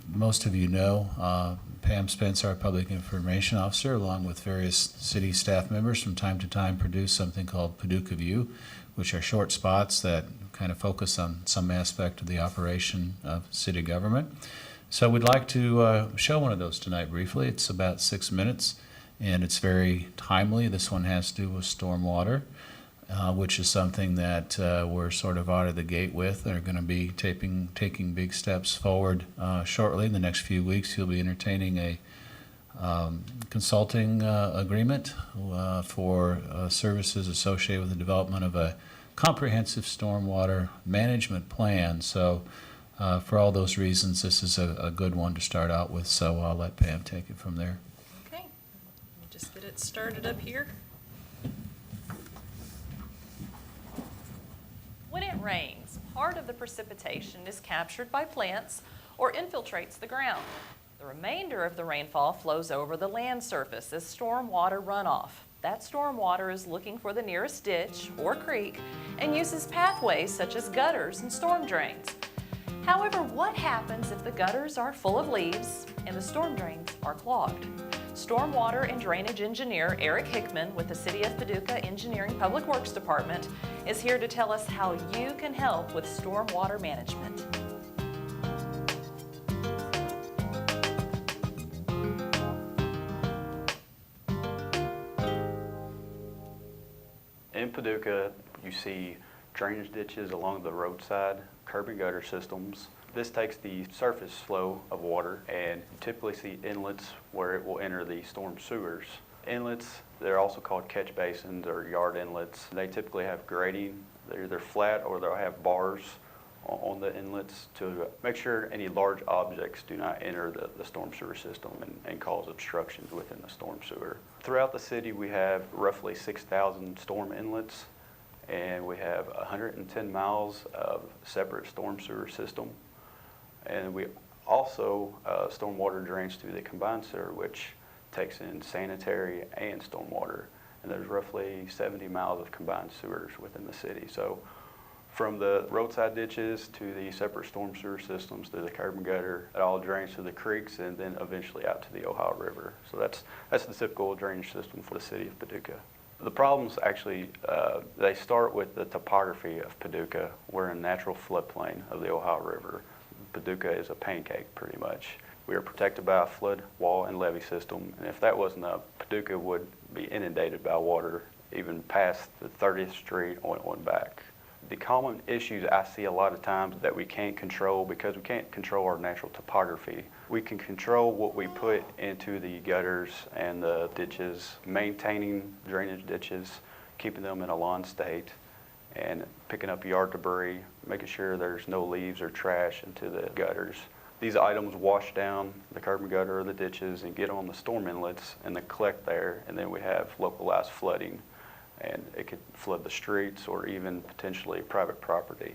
most of you know, Pam Spence, our public information officer, along with various city staff members, from time to time produce something called Paducah View, which are short spots that kind of focus on some aspect of the operation of city government. So we'd like to show one of those tonight briefly. It's about 6 minutes, and it's very timely. This one has to do with stormwater, which is something that we're sort of out of the gate with. They're going to be taking big steps forward shortly. In the next few weeks, you'll be entertaining a consulting agreement for services associated with the development of a comprehensive stormwater management plan. So for all those reasons, this is a good one to start out with. So I'll let Pam take it from there. Okay, let me just get it started up here. When it rains, part of the precipitation is captured by plants or infiltrates the ground. The remainder of the rainfall flows over the land surface as stormwater runoff. That stormwater is looking for the nearest ditch or creek and uses pathways such as gutters and storm drains. However, what happens if the gutters are full of leaves and the storm drains are clogged? Stormwater and Drainage Engineer Eric Hickman with the City of Paducah Engineering Public Works Department is here to tell us how you can help with stormwater management. In Paducah, you see drainage ditches along the roadside, curb and gutter systems. This takes the surface flow of water, and you typically see inlets where it will enter the storm sewers. Inlets, they're also called catch basins or yard inlets. They typically have grading. They're either flat or they'll have bars on the inlets to make sure any large objects do not enter the storm sewer system and cause obstructions within the storm sewer. Throughout the city, we have roughly 6,000 storm inlets, and we have 110 miles of separate storm sewer system. And we also, stormwater drains through the combined sewer, which takes in sanitary and stormwater. And there's roughly 70 miles of combined sewers within the city. So from the roadside ditches to the separate storm sewer systems to the curb and gutter, it all drains to the creeks and then eventually out to the Ohio River. So that's the typical drainage system for the city of Paducah. The problems actually, they start with the topography of Paducah. We're in natural floodplain of the Ohio River. Paducah is a pancake pretty much. We are protected by a flood wall and levee system, and if that wasn't up, Paducah would be inundated by water even past the 30th Street on back. The common issues I see a lot of times that we can't control because we can't control our natural topography. We can control what we put into the gutters and the ditches, maintaining drainage ditches, keeping them in a lawn state, and picking up yard debris, making sure there's no leaves or trash into the gutters. These items wash down the curb and gutter or the ditches and get on the storm inlets and they collect there, and then we have localized flooding, and it could flood the streets or even potentially private property.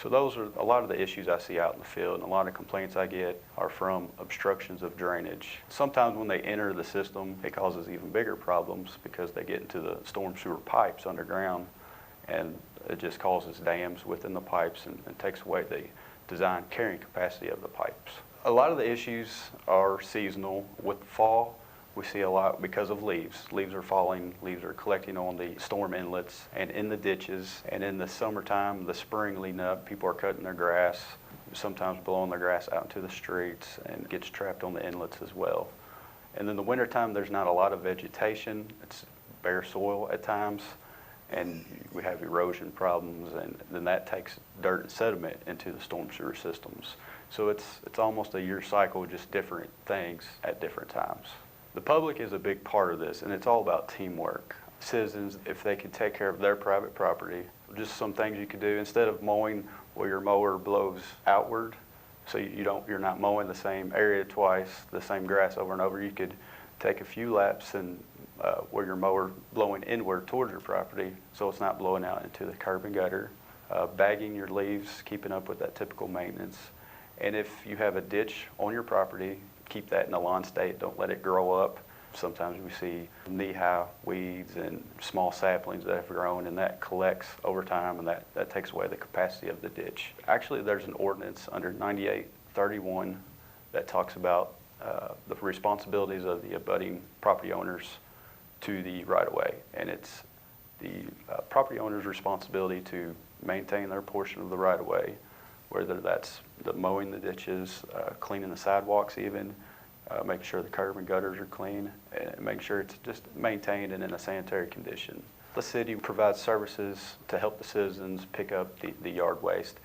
So those are a lot of the issues I see out in the field, and a lot of complaints I get are from obstructions of drainage. Sometimes when they enter the system, it causes even bigger problems because they get into the storm sewer pipes underground, and it just causes dams within the pipes and takes away the design carrying capacity of the pipes. A lot of the issues are seasonal. With the fall, we see a lot because of leaves. Leaves are falling, leaves are collecting on the storm inlets and in the ditches. And in the summertime, the spring leading up, people are cutting their grass, sometimes blowing their grass out into the streets, and gets trapped on the inlets as well. And in the wintertime, there's not a lot of vegetation. It's bare soil at times, and we have erosion problems, and then that takes dirt and sediment into the storm sewer systems. So it's almost a year cycle, just different things at different times. The public is a big part of this, and it's all about teamwork. Citizens, if they can take care of their private property, just some things you could do instead of mowing where your mower blows outward, so you're not mowing the same area twice, the same grass over and over. You could take a few laps and where your mower blowing inward towards your property, so it's not blowing out into the curb and gutter. Bagging your leaves, keeping up with that typical maintenance. And if you have a ditch on your property, keep that in a lawn state. Don't let it grow up. Sometimes we see knee-high weeds and small saplings that have grown, and that collects over time, and that takes away the capacity of the ditch. Actually, there's an ordinance under 9831 that talks about the responsibilities of the abutting property owners to the right-of-way, and it's the property owner's responsibility to maintain their portion of the right-of-way, whether that's mowing the ditches, cleaning the sidewalks even, making sure the curb and gutters are clean, and making sure it's just maintained and in a sanitary condition. The city provides services to help the citizens pick up the yard waste.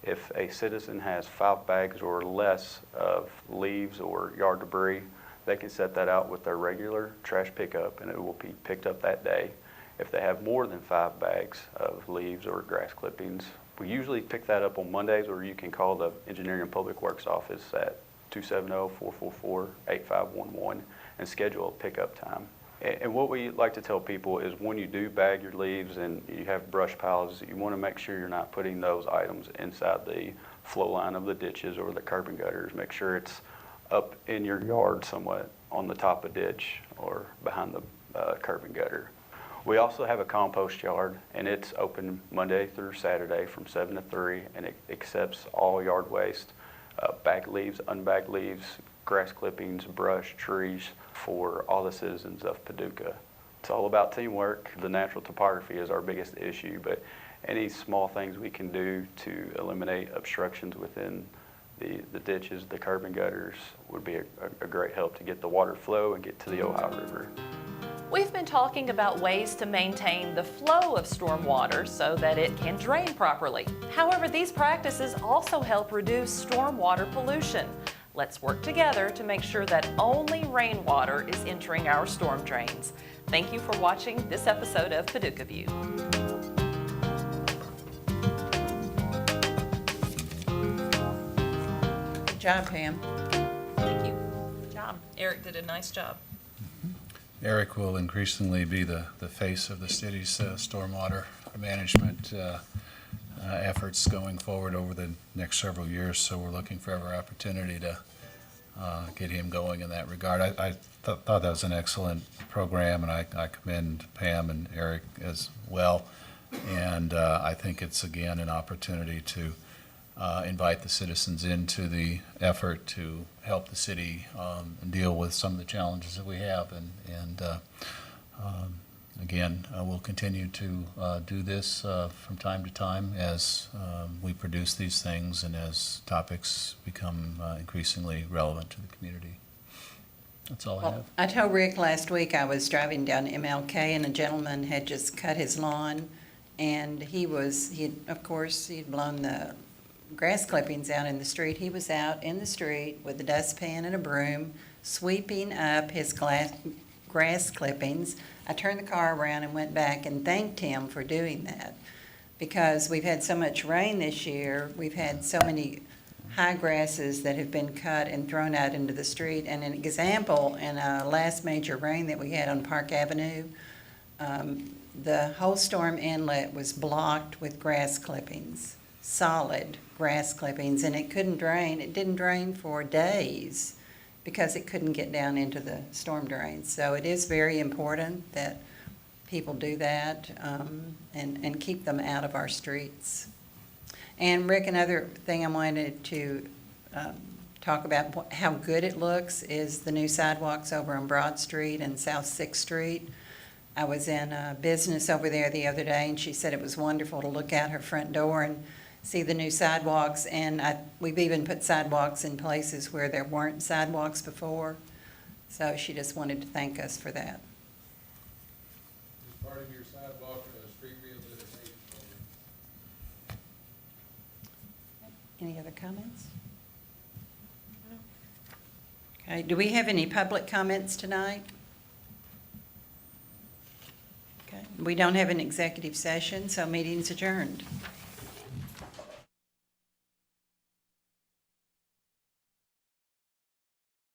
If a citizen has 5 bags or less of leaves or yard debris, they can set that out with their regular trash pickup, and it will be picked up that day. If they have more than 5 bags of leaves or grass clippings, we usually pick that up on Mondays, or you can call the Engineering and Public Works office at 270-444-8511 and schedule a pickup time. And what we like to tell people is when you do bag your leaves and you have brush piles, you want to make sure you're not putting those items inside the flow line of the ditches or the curb and gutters. Make sure it's up in your yard somewhat on the top of ditch or behind the curb and gutter. We also have a compost yard, and it's open Monday through Saturday from 7 to 3, and it accepts all yard waste, bagged leaves, unbagged leaves, grass clippings, brush, trees for all the citizens of Paducah. It's all about teamwork. The natural topography is our biggest issue, but any small things we can do to eliminate obstructions within the ditches, the curb and gutters would be a great help to get the water flow and get to the Ohio River. We've been talking about ways to maintain the flow of storm water so that it can drain properly. However, these practices also help reduce storm water pollution. Let's work together to make sure that only rainwater is entering our storm drains. Thank you for watching this episode of Paducah View. Good job, Pam. Thank you. Good job. Eric did a nice job. Eric will increasingly be the face of the city's stormwater management efforts going forward over the next several years, so we're looking for every opportunity to get him going in that regard. I thought that was an excellent program, and I commend Pam and Eric as well. And I think it's, again, an opportunity to invite the citizens into the effort to help the city deal with some of the challenges that we have. And again, we'll continue to do this from time to time as we produce these things and as topics become increasingly relevant to the community. That's all I have. I told Rick last week I was driving down MLK and a gentleman had just cut his lawn, and he'd blown the grass clippings out in the street. He was out in the street with a dustpan and a broom, sweeping up his grass clippings. I turned the car around and went back and thanked him for doing that, because we've had so much rain this year. We've had so many high grasses that have been cut and thrown out into the street. And an example, in last major rain that we had on Park Avenue, the whole storm inlet was blocked with grass clippings, solid grass clippings, and it couldn't drain. It didn't drain for days because it couldn't get down into the storm drains. So it is very important that people do that and keep them out of our streets. And Rick, another thing I wanted to talk about how good it looks is the new sidewalks over on Broad Street and South 6th Street. I was in a business over there the other day, and she said it was wonderful to look out her front door and see the new sidewalks. And we've even put sidewalks in places where there weren't sidewalks before. So she just wanted to thank us for that. As part of your sidewalk street rehabilitation program. Any other comments? Okay, do we have any public comments tonight? Okay, we don't have an executive session, so meeting's adjourned.